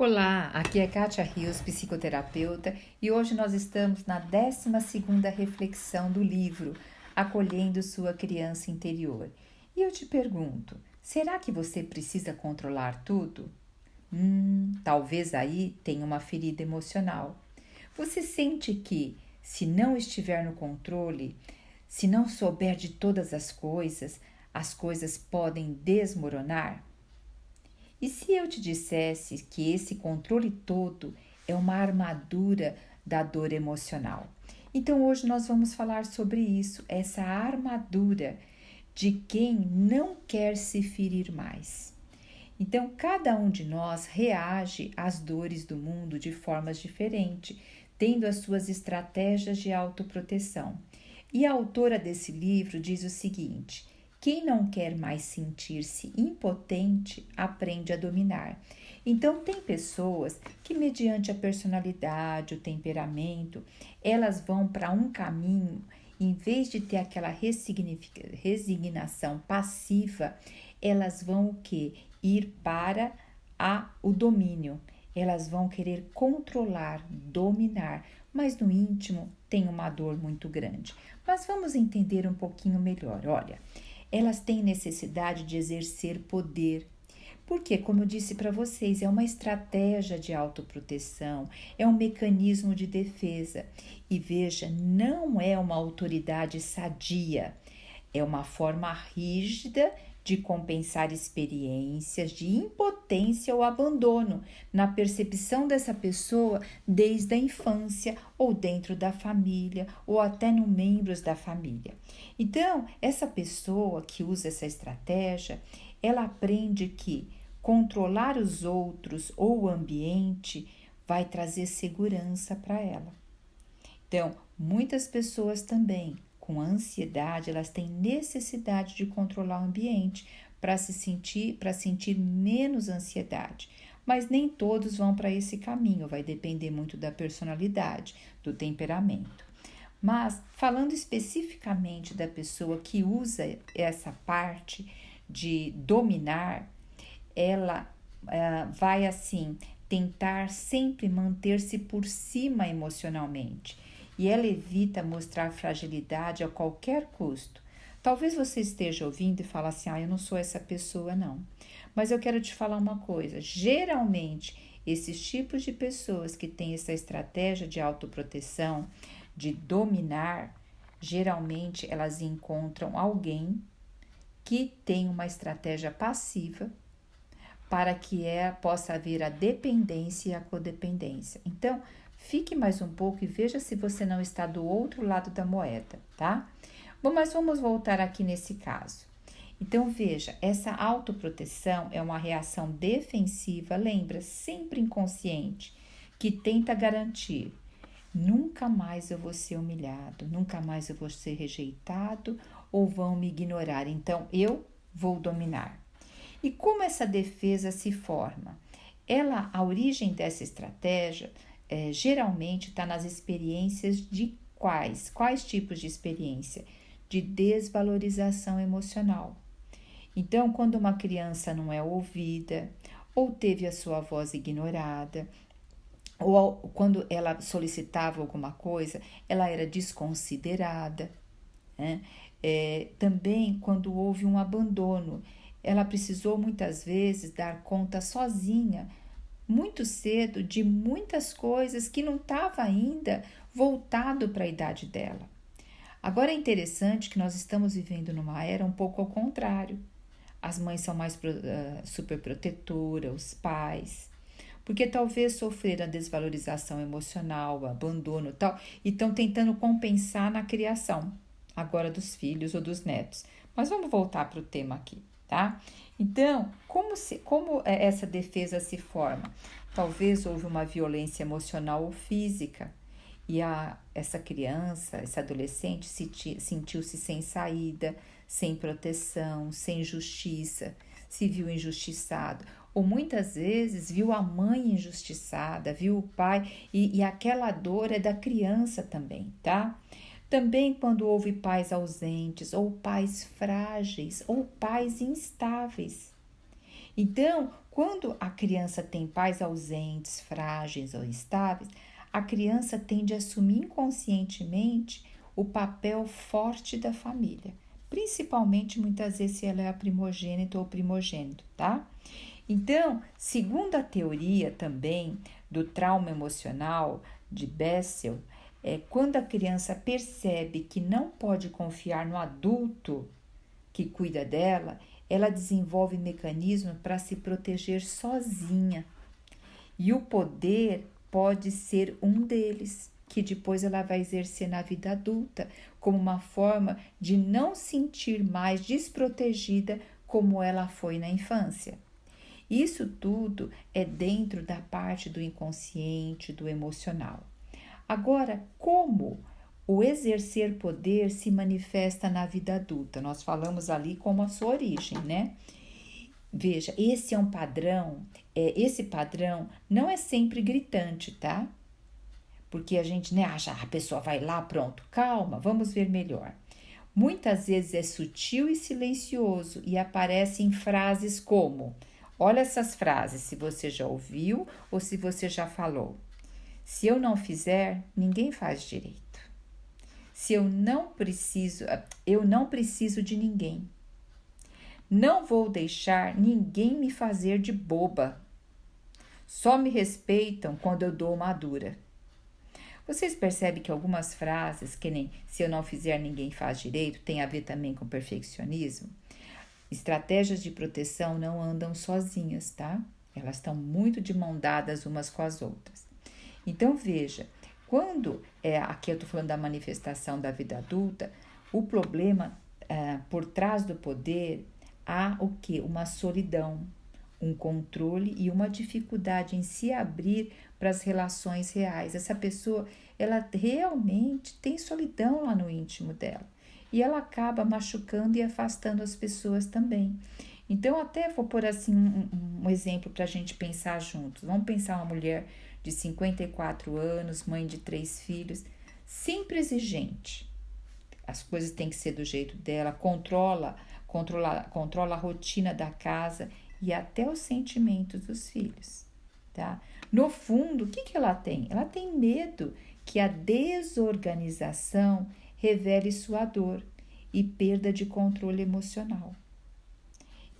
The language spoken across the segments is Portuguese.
Olá, aqui é Kátia Rios, psicoterapeuta, e hoje nós estamos na 12ª reflexão do livro Acolhendo Sua Criança Interior. E eu te pergunto, será que você precisa controlar tudo? Talvez aí tenha uma ferida emocional. Você sente que, se não estiver no controle, se não souber de todas as coisas podem desmoronar? E se eu te dissesse que esse controle todo é uma armadura da dor emocional? Então hoje nós vamos falar sobre isso, essa armadura de quem não quer se ferir mais. Então cada um de nós reage às dores do mundo de formas diferentes, tendo as suas estratégias de autoproteção. E a autora desse livro diz o seguinte: quem não quer mais sentir-se impotente, aprende a dominar. Então, tem pessoas que, mediante a personalidade, o temperamento, elas vão para um caminho, em vez de ter aquela resignação passiva, elas vão o quê? Ir para o domínio. Elas vão querer controlar, dominar, mas no íntimo tem uma dor muito grande. Mas vamos entender um pouquinho melhor. Olha, elas têm necessidade de exercer poder, porque, como eu disse para vocês, é uma estratégia de autoproteção, é um mecanismo de defesa. E veja, não é uma autoridade sadia, é uma forma rígida de compensar experiências de impotência ou abandono na percepção dessa pessoa desde a infância ou dentro da família ou até no membros da família. Então, essa pessoa que usa essa estratégia, ela aprende que controlar os outros ou o ambiente vai trazer segurança para ela. Então, muitas pessoas também com ansiedade, elas têm necessidade de controlar o ambiente para sentir menos ansiedade. Mas nem todos vão para esse caminho, vai depender muito da personalidade, do temperamento. Mas, falando especificamente da pessoa que usa essa parte de dominar, ela vai assim tentar sempre manter-se por cima emocionalmente. E ela evita mostrar fragilidade a qualquer custo. Talvez você esteja ouvindo e fale assim, eu não sou essa pessoa não. Mas eu quero te falar uma coisa, geralmente esses tipos de pessoas que têm essa estratégia de autoproteção, de dominar, geralmente elas encontram alguém que tem uma estratégia passiva para que possa haver a dependência e a codependência. Então, fique mais um pouco e veja se você não está do outro lado da moeda, tá? Bom, mas vamos voltar aqui nesse caso. Então, veja, essa autoproteção é uma reação defensiva, lembra, sempre inconsciente, que tenta garantir: nunca mais eu vou ser humilhado, nunca mais eu vou ser rejeitado ou vão me ignorar, então eu vou dominar. E como essa defesa se forma? A origem dessa estratégia geralmente está nas experiências de quais tipos de experiência? De desvalorização emocional. Então, quando uma criança não é ouvida, ou teve a sua voz ignorada, ou quando ela solicitava alguma coisa, ela era desconsiderada, né? Também quando houve um abandono, ela precisou muitas vezes dar conta sozinha, muito cedo, de muitas coisas que não estava ainda voltado para a idade dela. Agora é interessante que nós estamos vivendo numa era um pouco ao contrário. As mães são mais superprotetoras, os pais, porque talvez sofreram a desvalorização emocional, o abandono e tal, e estão tentando compensar na criação, agora dos filhos ou dos netos. Mas vamos voltar para o tema aqui, tá? Então, como essa defesa se forma? Talvez houve uma violência emocional ou física e essa criança, esse adolescente sentiu-se sem saída, sem proteção, sem justiça, se viu injustiçado. Ou muitas vezes viu a mãe injustiçada, viu o pai, e aquela dor é da criança também, tá? Também quando houve pais ausentes, ou pais frágeis, ou pais instáveis. Então, Quando a criança tem pais ausentes, frágeis ou instáveis, a criança tende a assumir inconscientemente o papel forte da família, principalmente muitas vezes se ela é a primogênita ou primogênito, tá? Então, segundo a teoria também do trauma emocional de Bessel, quando a criança percebe que não pode confiar no adulto que cuida dela, ela desenvolve mecanismos para se proteger sozinha. E o poder pode ser um deles, que depois ela vai exercer na vida adulta, como uma forma de não sentir mais desprotegida como ela foi na infância. Isso tudo é dentro da parte do inconsciente, do emocional. Agora, como o exercer poder se manifesta na vida adulta? Nós falamos ali como a sua origem, né? Veja, esse é um padrão, esse padrão não é sempre gritante, tá? Porque a gente, né, acha, a pessoa vai lá, pronto, calma, vamos ver melhor. Muitas vezes é sutil e silencioso e aparece em frases como, olha essas frases, se você já ouviu ou se você já falou. Se eu não fizer, ninguém faz direito. Se eu não preciso de ninguém. Não vou deixar ninguém me fazer de boba. Só me respeitam quando eu dou uma dura. Vocês percebem que algumas frases, que nem se eu não fizer ninguém faz direito, tem a ver também com perfeccionismo? Estratégias de proteção não andam sozinhas, tá? Elas estão muito de mão dadas umas com as outras. Então, veja, quando aqui eu estou falando da manifestação da vida adulta, o problema por trás do poder há o quê? Uma solidão, um controle e uma dificuldade em se abrir para as relações reais. Essa pessoa, ela realmente tem solidão lá no íntimo dela. E ela acaba machucando e afastando as pessoas também. Então, até vou pôr assim um exemplo para a gente pensar juntos. Vamos pensar uma mulher de 54 anos, mãe de 3 filhos, sempre exigente. As coisas têm que ser do jeito dela, controla a rotina da casa e até os sentimentos dos filhos, tá? No fundo, o que ela tem? Ela tem medo que a desorganização revele sua dor e perda de controle emocional.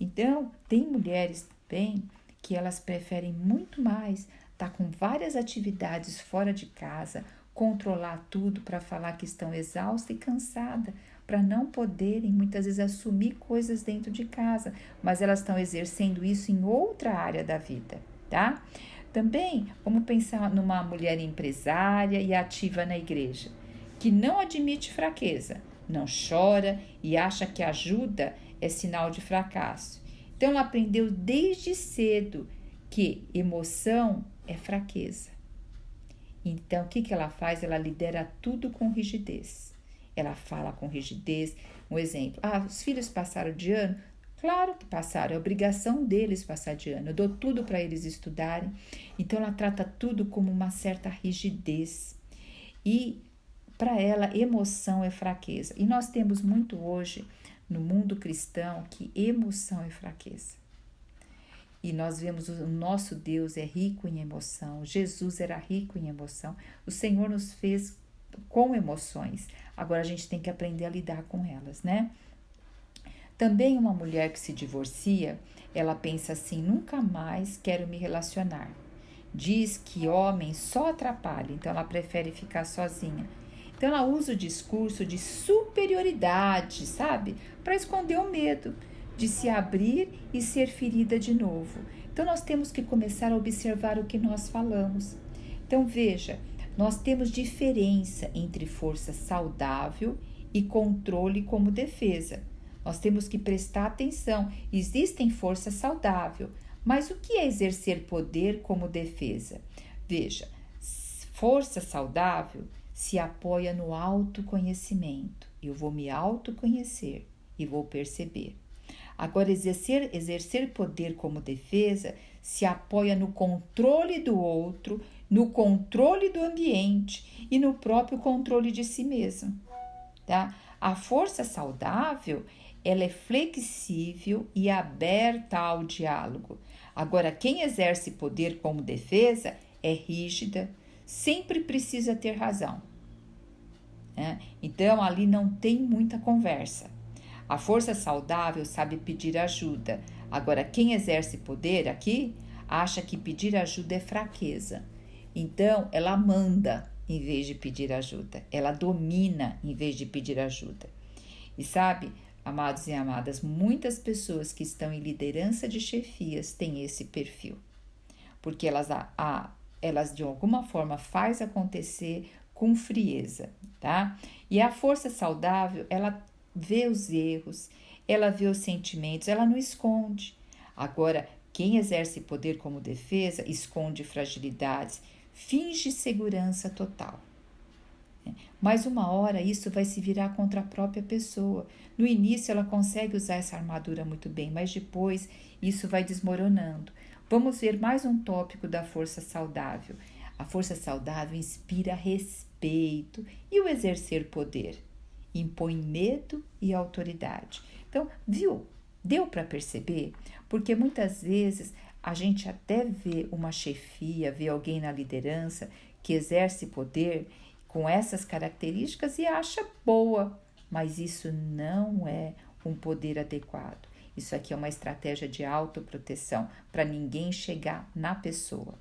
Então, tem mulheres também que elas preferem muito mais estar com várias atividades fora de casa, controlar tudo para falar que estão exaustas e cansadas, para não poderem muitas vezes assumir coisas dentro de casa, mas elas estão exercendo isso em outra área da vida, tá? Também vamos pensar numa mulher empresária e ativa na igreja, que não admite fraqueza, não chora e acha que ajuda é sinal de fracasso. Então ela aprendeu desde cedo que emoção é fraqueza. Então, o que ela faz? Ela lidera tudo com rigidez. Ela fala com rigidez. Um exemplo, os filhos passaram de ano? Claro que passaram, é obrigação deles passar de ano. Eu dou tudo para eles estudarem. Então, ela trata tudo como uma certa rigidez. E, para ela, emoção é fraqueza. E nós temos muito hoje, no mundo cristão, que emoção é fraqueza. E nós vemos o nosso Deus é rico em emoção, Jesus era rico em emoção, o Senhor nos fez com emoções, agora a gente tem que aprender a lidar com elas, né? Também uma mulher que se divorcia, ela pensa assim, nunca mais quero me relacionar. Diz que homem só atrapalha, então ela prefere ficar sozinha. Então ela usa o discurso de superioridade, sabe? Para esconder o medo de se abrir e ser ferida de novo. Então, nós temos que começar a observar o que nós falamos. Então, veja, nós temos diferença entre força saudável e controle como defesa. Nós temos que prestar atenção. Existem força saudável, mas o que é exercer poder como defesa? Veja, força saudável se apoia no autoconhecimento. Eu vou me autoconhecer e vou perceber. Agora, exercer poder como defesa se apoia no controle do outro, no controle do ambiente e no próprio controle de si mesmo, tá? A força saudável, ela é flexível e aberta ao diálogo. Agora, quem exerce poder como defesa é rígida, sempre precisa ter razão, né? Então, ali não tem muita conversa. A força saudável sabe pedir ajuda. Agora, quem exerce poder aqui acha que pedir ajuda é fraqueza. Então, ela manda em vez de pedir ajuda. Ela domina em vez de pedir ajuda. E sabe, amados e amadas, muitas pessoas que estão em liderança de chefias têm esse perfil. Porque elas de alguma forma faz acontecer com frieza, tá? E a força saudável, ela vê os erros, ela vê os sentimentos, ela não esconde. Agora, quem exerce poder como defesa esconde fragilidades, finge segurança total. Mas uma hora isso vai se virar contra a própria pessoa. No início ela consegue usar essa armadura muito bem, mas depois isso vai desmoronando. Vamos ver mais um tópico da força saudável. A força saudável inspira respeito e o exercer poder impõe medo e autoridade. Então, viu? Deu para perceber? Porque muitas vezes a gente até vê uma chefia, vê alguém na liderança que exerce poder com essas características e acha boa, mas isso não é um poder adequado. Isso aqui é uma estratégia de autoproteção para ninguém chegar na pessoa.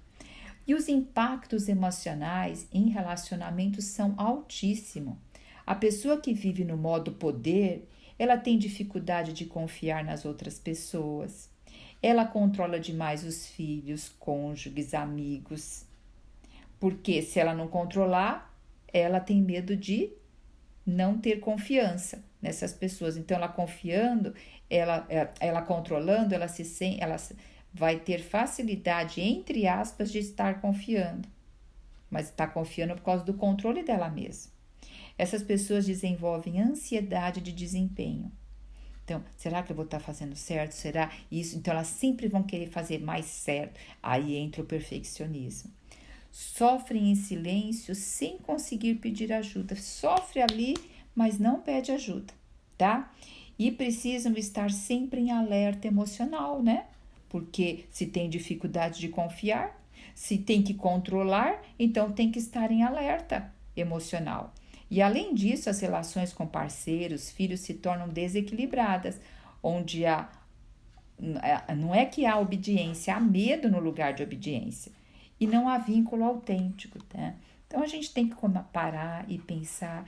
E os impactos emocionais em relacionamentos são altíssimos. A pessoa que vive no modo poder, ela tem dificuldade de confiar nas outras pessoas. Ela controla demais os filhos, cônjuges, amigos. Porque se ela não controlar, ela tem medo de não ter confiança nessas pessoas. Então, ela confiando, ela controlando, ela vai ter facilidade, entre aspas, de estar confiando. Mas está confiando por causa do controle dela mesma. Essas pessoas desenvolvem ansiedade de desempenho. Então, será que eu vou estar fazendo certo? Será isso? Então, elas sempre vão querer fazer mais certo. Aí entra o perfeccionismo. Sofrem em silêncio sem conseguir pedir ajuda. Sofre ali, mas não pede ajuda, tá? E precisam estar sempre em alerta emocional, né? Porque se tem dificuldade de confiar, se tem que controlar, então tem que estar em alerta emocional. E além disso, as relações com parceiros, filhos se tornam desequilibradas, onde não é que há obediência, há medo no lugar de obediência. E não há vínculo autêntico, tá? Então a gente tem que parar e pensar.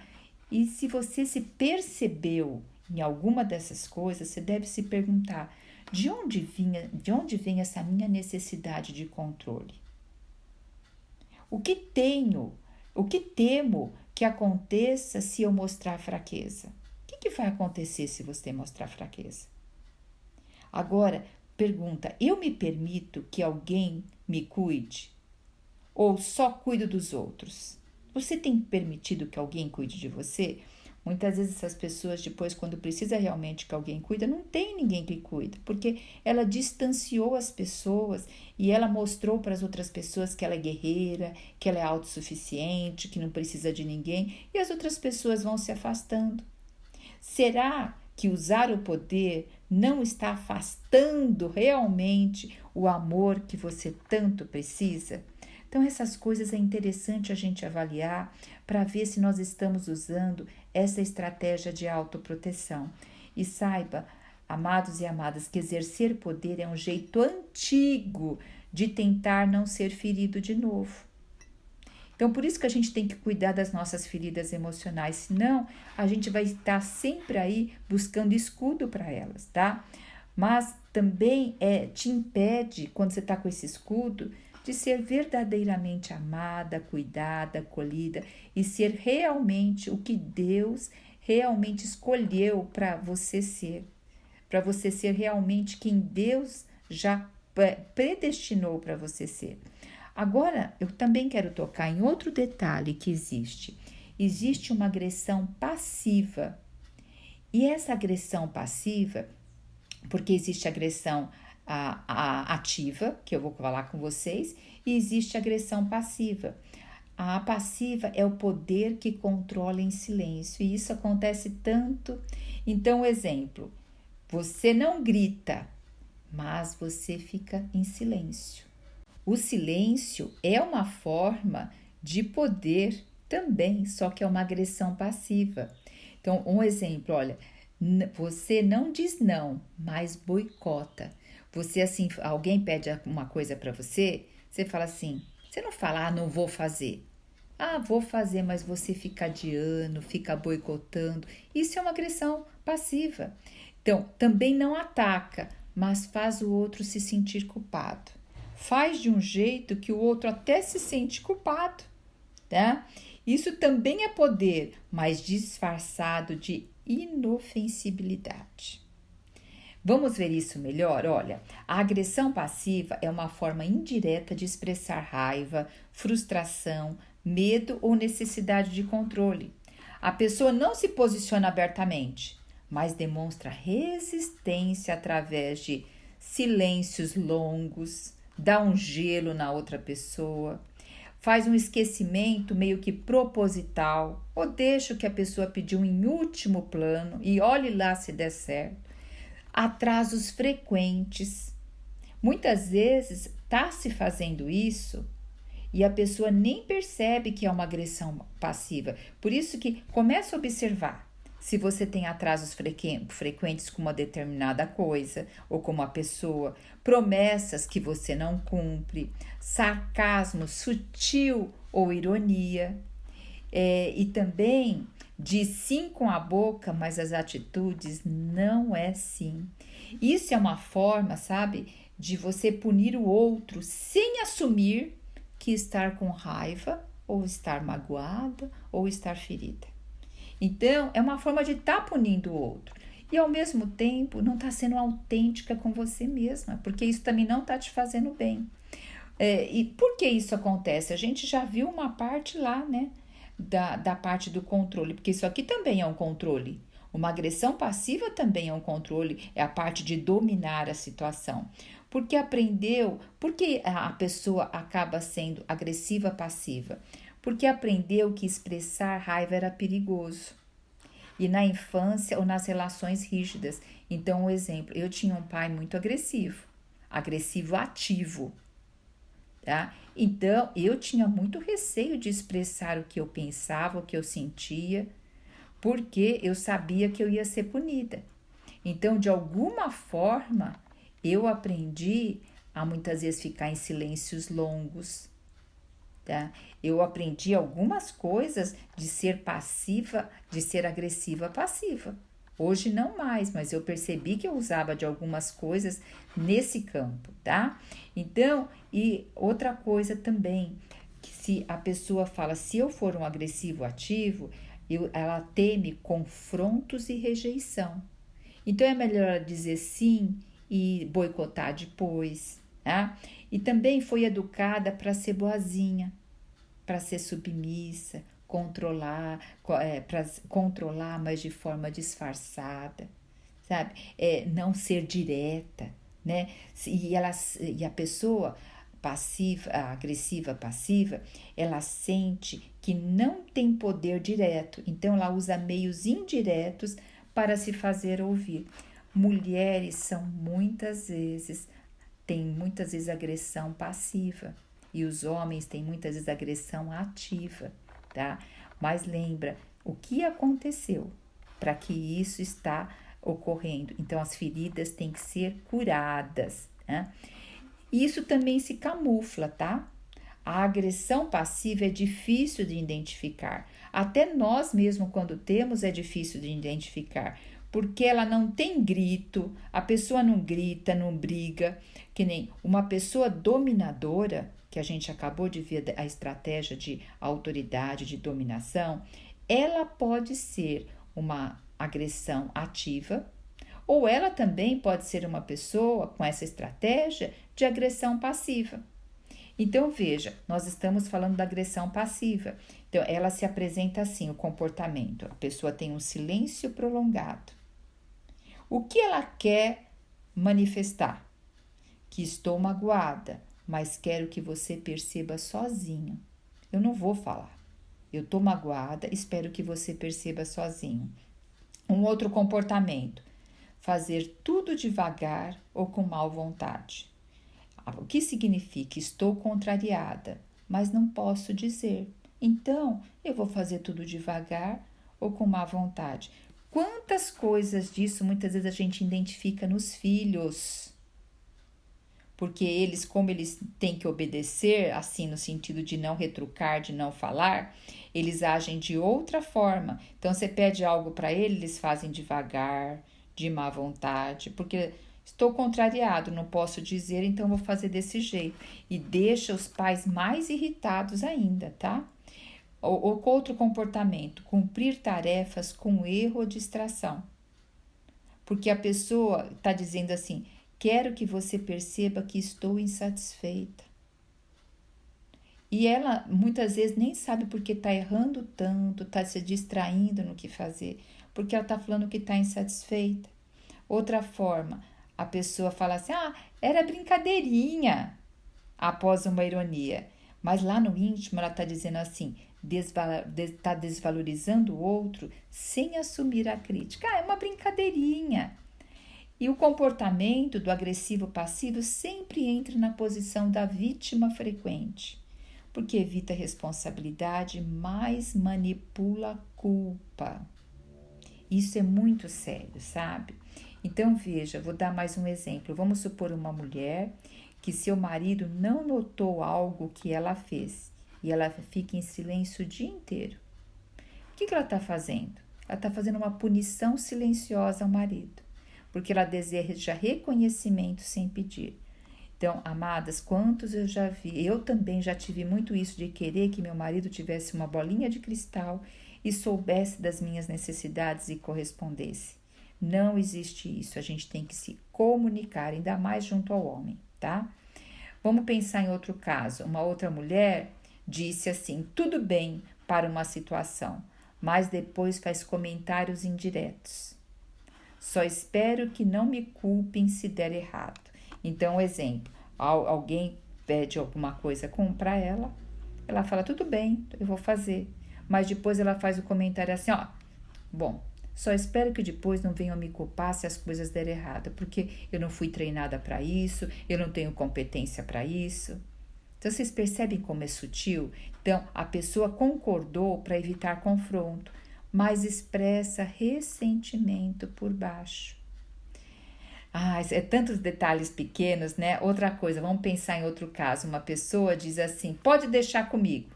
E se você se percebeu em alguma dessas coisas, você deve se perguntar: de onde vem essa minha necessidade de controle? O que temo que aconteça se eu mostrar fraqueza? O que vai acontecer se você mostrar fraqueza? Agora, pergunta: eu me permito que alguém me cuide? Ou só cuido dos outros? Você tem permitido que alguém cuide de você? Muitas vezes essas pessoas depois, quando precisa realmente que alguém cuida, não tem ninguém que cuida, porque ela distanciou as pessoas e ela mostrou para as outras pessoas que ela é guerreira, que ela é autossuficiente, que não precisa de ninguém, e as outras pessoas vão se afastando. Será que usar o poder não está afastando realmente o amor que você tanto precisa? Então, essas coisas é interessante a gente avaliar para ver se nós estamos usando essa estratégia de autoproteção. E saiba, amados e amadas, que exercer poder é um jeito antigo de tentar não ser ferido de novo. Então, por isso que a gente tem que cuidar das nossas feridas emocionais, senão a gente vai estar sempre aí buscando escudo para elas, tá? Mas também te impede, quando você está com esse escudo, de ser verdadeiramente amada, cuidada, acolhida e ser realmente o que Deus realmente escolheu para você ser realmente quem Deus já predestinou para você ser. Agora, eu também quero tocar em outro detalhe que existe. Existe uma agressão passiva. E essa agressão passiva, porque existe agressão ativa, que eu vou falar com vocês, e existe agressão passiva. A passiva é o poder que controla em silêncio, e isso acontece tanto. Então, exemplo, você não grita, mas você fica em silêncio. O silêncio é uma forma de poder também, só que é uma agressão passiva. Então, um exemplo, olha, você não diz não, mas boicota. Você assim, alguém pede uma coisa para você, você fala assim, você não fala, não vou fazer. Vou fazer, mas você fica adiando, fica boicotando. Isso é uma agressão passiva. Então, também não ataca, mas faz o outro se sentir culpado. Faz de um jeito que o outro até se sente culpado, tá? Isso também é poder, mas disfarçado de inofensibilidade. Vamos ver isso melhor? Olha, a agressão passiva é uma forma indireta de expressar raiva, frustração, medo ou necessidade de controle. A pessoa não se posiciona abertamente, mas demonstra resistência através de silêncios longos, dá um gelo na outra pessoa, faz um esquecimento meio que proposital, ou deixa o que a pessoa pediu em último plano e olhe lá se der certo. Atrasos frequentes. Muitas vezes está se fazendo isso e a pessoa nem percebe que é uma agressão passiva. Por isso que começa a observar se você tem atrasos frequentes com uma determinada coisa ou com uma pessoa, promessas que você não cumpre, sarcasmo sutil ou ironia, e também diz sim com a boca, mas as atitudes não é sim. Isso é uma forma, sabe, de você punir o outro sem assumir que estar com raiva, ou estar magoada, ou estar ferida. Então, é uma forma de estar punindo o outro. E ao mesmo tempo, não está sendo autêntica com você mesma, porque isso também não está te fazendo bem. E por que isso acontece? A gente já viu uma parte lá, né? Da parte do controle, porque isso aqui também é um controle. Uma agressão passiva também é um controle, é a parte de dominar a situação. Porque aprendeu, porque a pessoa acaba sendo agressiva passiva? Porque aprendeu que expressar raiva era perigoso. E na infância ou nas relações rígidas. Então, um exemplo, eu tinha um pai muito agressivo ativo. Tá? Então, eu tinha muito receio de expressar o que eu pensava, o que eu sentia, porque eu sabia que eu ia ser punida. Então, de alguma forma, eu aprendi a muitas vezes ficar em silêncios longos. Tá? Eu aprendi algumas coisas de ser passiva, de ser agressiva passiva. Hoje não mais, mas eu percebi que eu usava de algumas coisas nesse campo, tá? Então, e outra coisa também, que se a pessoa fala, se eu for um agressivo ativo, ela teme confrontos e rejeição. Então, é melhor dizer sim e boicotar depois, tá? E também foi educada para ser boazinha, para ser submissa, controlar, para controlar, mas de forma disfarçada, sabe? Não ser direta, né? E a pessoa passiva, agressiva, passiva, ela sente que não tem poder direto, então ela usa meios indiretos para se fazer ouvir. Mulheres têm muitas vezes agressão passiva e os homens têm muitas vezes agressão ativa, tá? Mas lembra, o que aconteceu para que isso está ocorrendo? Então, as feridas têm que ser curadas, né? Isso também se camufla, tá? A agressão passiva é difícil de identificar. Até nós mesmos, quando temos, é difícil de identificar. Porque ela não tem grito, a pessoa não grita, não briga. Que nem uma pessoa dominadora, que a gente acabou de ver a estratégia de autoridade, de dominação, ela pode ser uma agressão ativa, ou ela também pode ser uma pessoa com essa estratégia de agressão passiva. Então, veja, nós estamos falando da agressão passiva. Então, ela se apresenta assim, o comportamento. A pessoa tem um silêncio prolongado. O que ela quer manifestar? Que estou magoada, mas quero que você perceba sozinho. Eu não vou falar. Eu estou magoada, espero que você perceba sozinho. Um outro comportamento. fazer tudo devagar ou com má vontade. O que significa? Estou contrariada, mas não posso dizer. Então, eu vou fazer tudo devagar ou com má vontade. Quantas coisas disso muitas vezes a gente identifica nos filhos? Porque eles, como eles têm que obedecer, assim, no sentido de não retrucar, de não falar, eles agem de outra forma. Então, você pede algo para eles, eles fazem devagar, de má vontade, porque estou contrariado, não posso dizer, então vou fazer desse jeito. E deixa os pais mais irritados ainda, tá? Ou outro comportamento, cumprir tarefas com erro ou distração. Porque a pessoa está dizendo assim, quero que você perceba que estou insatisfeita. E ela muitas vezes nem sabe porque está errando tanto, está se distraindo no que fazer, porque ela está falando que está insatisfeita. Outra forma, a pessoa fala assim, era brincadeirinha, após uma ironia. Mas lá no íntimo ela está dizendo assim, está desvalorizando o outro sem assumir a crítica. É uma brincadeirinha. E o comportamento do agressivo passivo sempre entra na posição da vítima frequente, porque evita responsabilidade, mas manipula a culpa. Isso é muito sério, sabe? Então veja, vou dar mais um exemplo. Vamos supor uma mulher que seu marido não notou algo que ela fez e ela fica em silêncio o dia inteiro. O que ela está fazendo? Ela está fazendo uma punição silenciosa ao marido, porque ela deseja reconhecimento sem pedir. Então, amadas, quantos eu já vi? Eu também já tive muito isso de querer que meu marido tivesse uma bolinha de cristal e soubesse das minhas necessidades e correspondesse. Não existe isso, a gente tem que se comunicar, ainda mais junto ao homem, tá? Vamos pensar em outro caso. Uma outra mulher disse assim, tudo bem para uma situação, mas depois faz comentários indiretos. Só espero que não me culpem se der errado. Então, exemplo, alguém pede alguma coisa para ela, ela fala, tudo bem, eu vou fazer. Mas depois ela faz o comentário assim, bom, só espero que depois não venham me culpar se as coisas derem errado, porque eu não fui treinada para isso, eu não tenho competência para isso. Então, vocês percebem como é sutil? Então, a pessoa concordou para evitar confronto, mas expressa ressentimento por baixo. É tantos detalhes pequenos, né? Outra coisa, vamos pensar em outro caso. Uma pessoa diz assim, pode deixar comigo,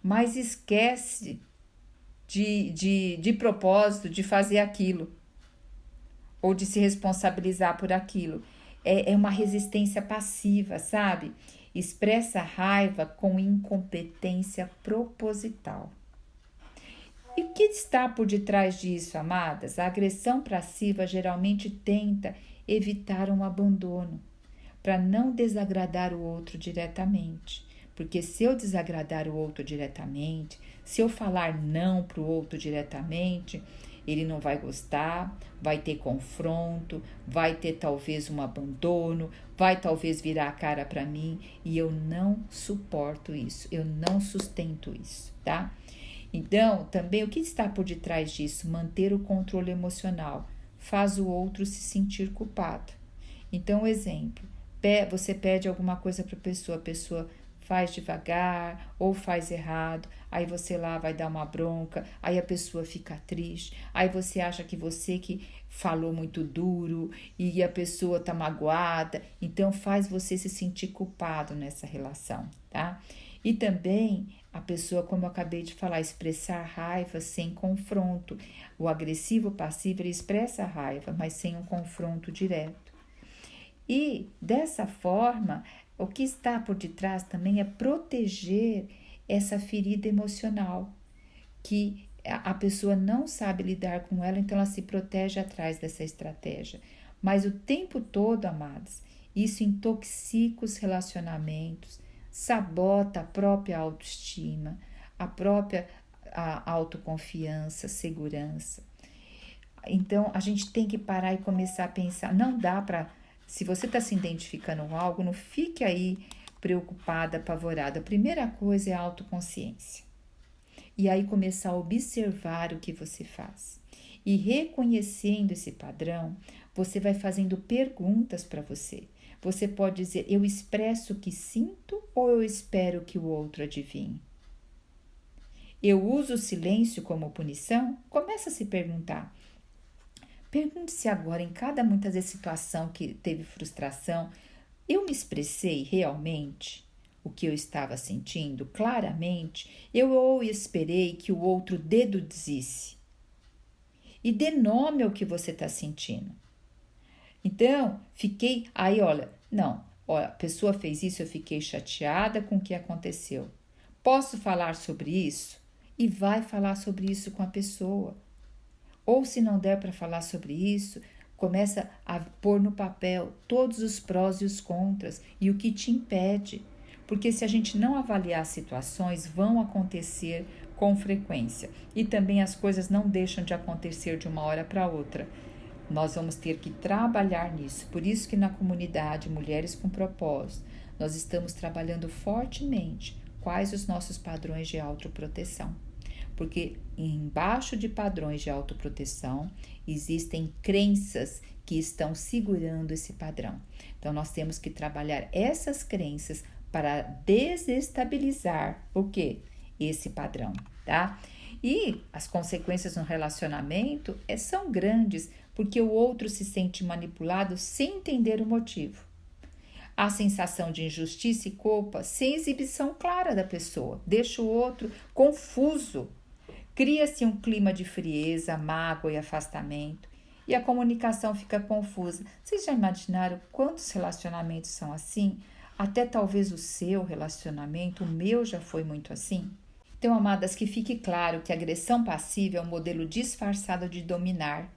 mas esquece de propósito de fazer aquilo ou de se responsabilizar por aquilo. É uma resistência passiva, sabe? Expressa raiva com incompetência proposital. E o que está por detrás disso, amadas? A agressão passiva geralmente tenta evitar um abandono, para não desagradar o outro diretamente. Porque se eu desagradar o outro diretamente, se eu falar não para o outro diretamente, ele não vai gostar, vai ter confronto, vai ter talvez um abandono, vai talvez virar a cara para mim e eu não suporto isso, eu não sustento isso, tá? Então, também o que está por detrás disso? Manter o controle emocional faz o outro se sentir culpado. Então, exemplo, você pede alguma coisa para a pessoa faz devagar ou faz errado, aí você lá vai dar uma bronca, aí a pessoa fica triste, aí você acha que você que falou muito duro e a pessoa tá magoada, então faz você se sentir culpado nessa relação, tá? E também a pessoa, como eu acabei de falar, expressar raiva sem confronto. O agressivo passivo, ele expressa a raiva, mas sem um confronto direto. E dessa forma, o que está por detrás também é proteger essa ferida emocional, que a pessoa não sabe lidar com ela, então ela se protege atrás dessa estratégia. Mas o tempo todo, amados, isso intoxica os relacionamentos, sabota a própria autoestima, a própria autoconfiança, segurança. Então, a gente tem que parar e começar a pensar, não dá para... Se você está se identificando com algo, não fique aí preocupada, apavorada. A primeira coisa é a autoconsciência. E aí começar a observar o que você faz. E reconhecendo esse padrão, você vai fazendo perguntas para você. Você pode dizer, eu expresso o que sinto ou eu espero que o outro adivinhe? Eu uso o silêncio como punição? Começa a se perguntar. Pergunte-se agora, em cada muitas vezes situação que teve frustração, eu me expressei realmente o que eu estava sentindo claramente? Ou esperei que o outro deduzisse? E dê nome ao que você está sentindo. Então, olha, não, olha, a pessoa fez isso, eu fiquei chateada com o que aconteceu. Posso falar sobre isso? E vai falar sobre isso com a pessoa. Ou se não der para falar sobre isso, começa a pôr no papel todos os prós e os contras e o que te impede. Porque se a gente não avaliar situações, vão acontecer com frequência. E também as coisas não deixam de acontecer de uma hora para outra. Nós vamos ter que trabalhar nisso. Por isso que na comunidade Mulheres com Propósito, nós estamos trabalhando fortemente quais os nossos padrões de autoproteção. Porque embaixo de padrões de autoproteção existem crenças que estão segurando esse padrão. Então, nós temos que trabalhar essas crenças para desestabilizar o quê? Esse padrão, tá? E as consequências no relacionamento são grandes, porque o outro se sente manipulado sem entender o motivo. A sensação de injustiça e culpa sem exibição clara da pessoa, deixa o outro confuso. Cria-se um clima de frieza, mágoa e afastamento, e a comunicação fica confusa. Vocês já imaginaram quantos relacionamentos são assim? Até talvez o seu relacionamento, o meu já foi muito assim? Então, amadas, que fique claro que a agressão passiva é um modelo disfarçado de dominar,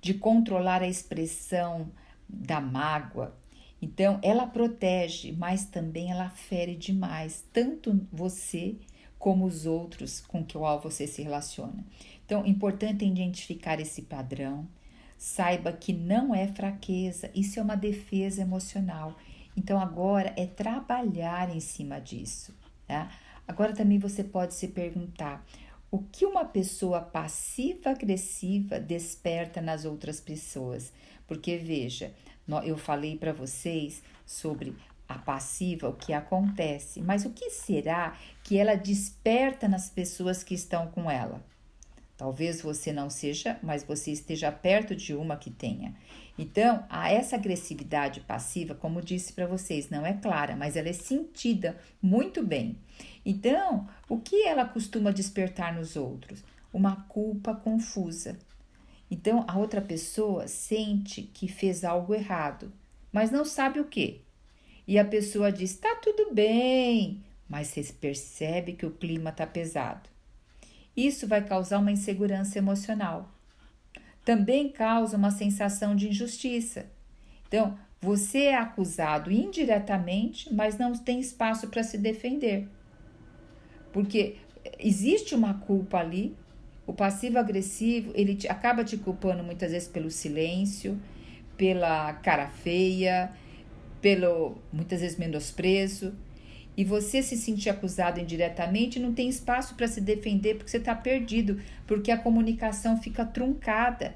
de controlar a expressão da mágoa. Então, ela protege, mas também ela fere demais, tanto você como os outros com que você se relaciona. Então, importante é identificar esse padrão. Saiba que não é fraqueza, isso é uma defesa emocional. Então, agora é trabalhar em cima disso, tá? Agora também você pode se perguntar, o que uma pessoa passiva-agressiva desperta nas outras pessoas? Porque, veja, eu falei para vocês sobre a passiva, o que acontece, mas o que será que ela desperta nas pessoas que estão com ela? Talvez você não seja, mas você esteja perto de uma que tenha. Então, essa agressividade passiva, como disse para vocês, não é clara, mas ela é sentida muito bem. Então, o que ela costuma despertar nos outros? Uma culpa confusa. Então, a outra pessoa sente que fez algo errado, mas não sabe o que. E a pessoa diz, tá tudo bem, mas você percebe que o clima tá pesado. Isso vai causar uma insegurança emocional. Também causa uma sensação de injustiça. Então, você é acusado indiretamente, mas não tem espaço para se defender. Porque existe uma culpa ali. O passivo-agressivo, ele acaba te culpando muitas vezes pelo silêncio, pela cara feia, pelo muitas vezes menosprezo, e você se sentir acusado indiretamente não tem espaço para se defender porque você está perdido, porque a comunicação fica truncada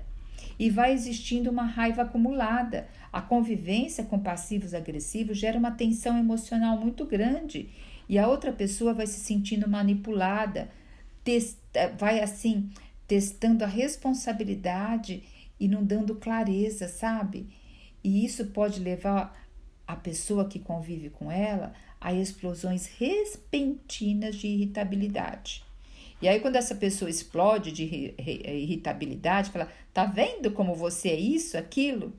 e vai existindo uma raiva acumulada. A convivência com passivos agressivos gera uma tensão emocional muito grande e a outra pessoa vai se sentindo manipulada, vai assim testando a responsabilidade e não dando clareza, sabe? E isso pode levar a pessoa que convive com ela a explosões repentinas de irritabilidade. E aí, quando essa pessoa explode de irritabilidade, fala, tá vendo como você é isso, aquilo?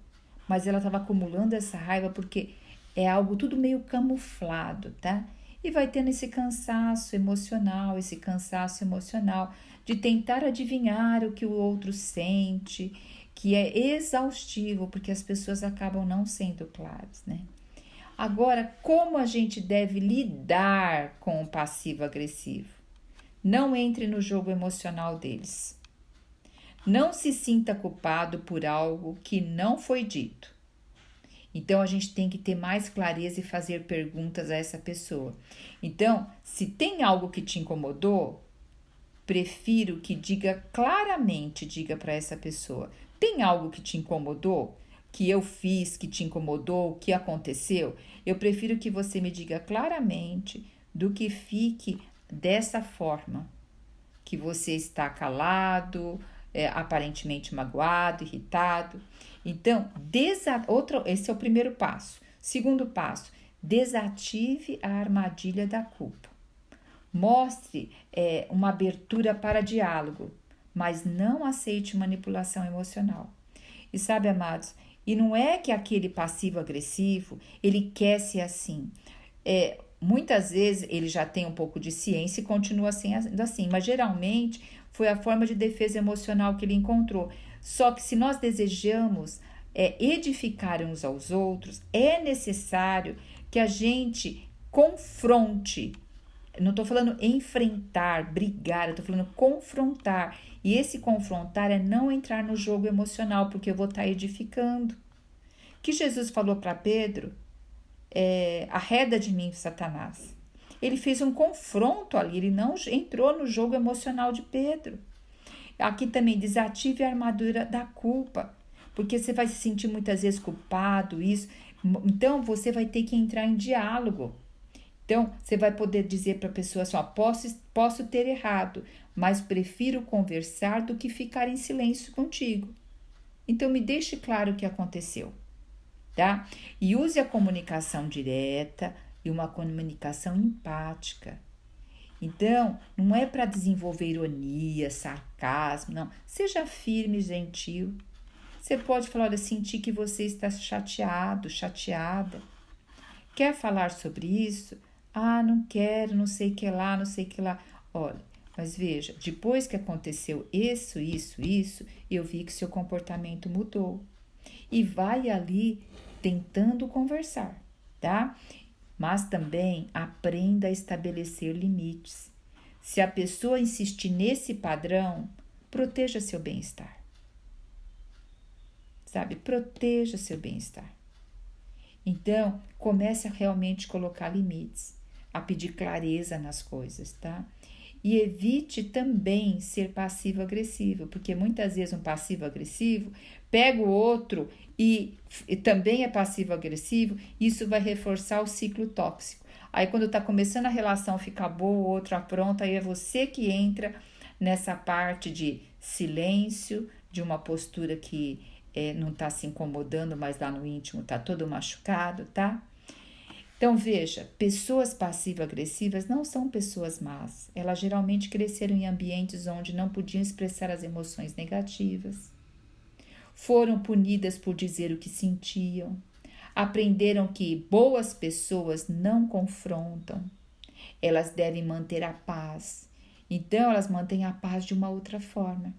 Mas ela estava acumulando essa raiva porque é algo tudo meio camuflado, tá? E vai tendo esse cansaço emocional de tentar adivinhar o que o outro sente, que é exaustivo, porque as pessoas acabam não sendo claras, né? Agora, como a gente deve lidar com o passivo-agressivo? Não entre no jogo emocional deles. Não se sinta culpado por algo que não foi dito. Então, a gente tem que ter mais clareza e fazer perguntas a essa pessoa. Então, se tem algo que te incomodou, prefiro que diga claramente, diga para essa pessoa, tem algo que te incomodou? Que eu fiz, que te incomodou, que aconteceu? Eu prefiro que você me diga claramente do que fique dessa forma, que você está calado, aparentemente magoado, irritado. Então, esse é o primeiro passo. Segundo passo, desative a armadilha da culpa. Mostre uma abertura para diálogo, mas não aceite manipulação emocional. E sabe, amados, e não é que aquele passivo-agressivo, ele quer ser assim. Muitas vezes ele já tem um pouco de ciência e continua sendo assim, mas geralmente foi a forma de defesa emocional que ele encontrou. Só que se nós desejamos edificar uns aos outros, é necessário que a gente confronte. Não estou falando enfrentar, brigar, eu estou falando confrontar. E esse confrontar é não entrar no jogo emocional, porque eu vou estar edificando. Que Jesus falou para Pedro, arreda de mim, Satanás. Ele fez um confronto ali, ele não entrou no jogo emocional de Pedro. Aqui também, desative a armadura da culpa, porque você vai se sentir muitas vezes culpado, isso. Então, você vai ter que entrar em diálogo. Então, você vai poder dizer para a pessoa assim, posso ter errado, mas prefiro conversar do que ficar em silêncio contigo. Então, me deixe claro o que aconteceu, tá? E use a comunicação direta e uma comunicação empática. Então, não é para desenvolver ironia, sarcasmo, não. Seja firme e gentil. Você pode falar, olha, sentir que você está chateado, chateada. Quer falar sobre isso? Ah, não quero, não sei o que lá, não sei o que lá. Olha, mas veja, depois que aconteceu isso, eu vi que seu comportamento mudou. E vai ali tentando conversar, tá? Mas também aprenda a estabelecer limites. Se a pessoa insistir nesse padrão, proteja seu bem-estar. Sabe? Proteja seu bem-estar. Então, comece a realmente colocar limites, a pedir clareza nas coisas, tá? E evite também ser passivo-agressivo, porque muitas vezes um passivo-agressivo pega o outro e também é passivo-agressivo, isso vai reforçar o ciclo tóxico. Aí quando tá começando a relação ficar boa, o outro apronta, aí é você que entra nessa parte de silêncio, de uma postura que não tá se incomodando, mas lá no íntimo tá todo machucado, tá? Então, veja, pessoas passivo-agressivas não são pessoas más. Elas geralmente cresceram em ambientes onde não podiam expressar as emoções negativas. Foram punidas por dizer o que sentiam. Aprenderam que boas pessoas não confrontam. Elas devem manter a paz. Então, elas mantêm a paz de uma outra forma.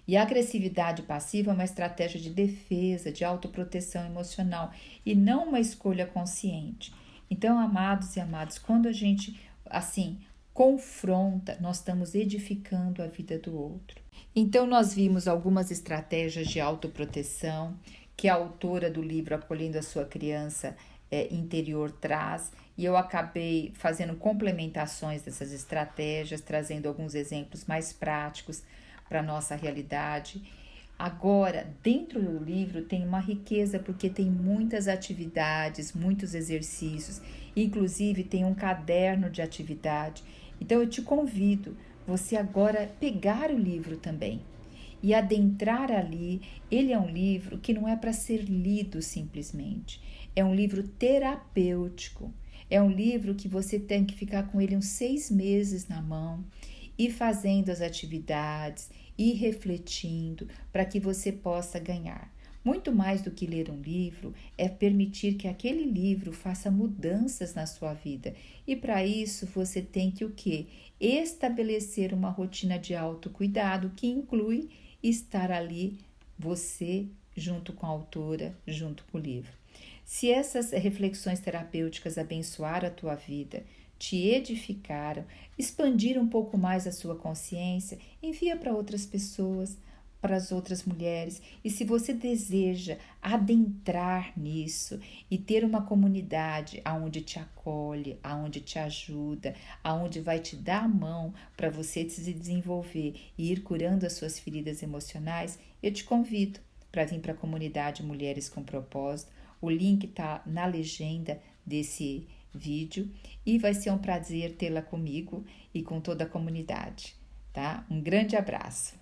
E a agressividade passiva é uma estratégia de defesa, de autoproteção emocional e não uma escolha consciente. Então, amados e amadas, quando a gente, assim, confronta, nós estamos edificando a vida do outro. Então, nós vimos algumas estratégias de autoproteção que a autora do livro Acolhendo a Sua Criança Interior traz, e eu acabei fazendo complementações dessas estratégias, trazendo alguns exemplos mais práticos para a nossa realidade. Agora, dentro do livro tem uma riqueza, porque tem muitas atividades, muitos exercícios, inclusive tem um caderno de atividade. Então eu te convido, você agora pegar o livro também e adentrar ali. Ele é um livro que não é para ser lido simplesmente, é um livro terapêutico, é um livro que você tem que ficar com ele uns 6 meses na mão e fazendo as atividades e refletindo para que você possa ganhar. Muito mais do que ler um livro é permitir que aquele livro faça mudanças na sua vida. E para isso você tem que o quê? Estabelecer uma rotina de autocuidado que inclui estar ali você junto com a autora, junto com o livro. Se essas reflexões terapêuticas abençoaram a tua vida, te edificaram, expandiram um pouco mais a sua consciência, envia para outras pessoas, para as outras mulheres. E se você deseja adentrar nisso e ter uma comunidade aonde te acolhe, aonde te ajuda, aonde vai te dar a mão para você se desenvolver e ir curando as suas feridas emocionais, eu te convido para vir para a comunidade Mulheres com Propósito. O link está na legenda desse vídeo e vai ser um prazer tê-la comigo e com toda a comunidade, tá? Um grande abraço.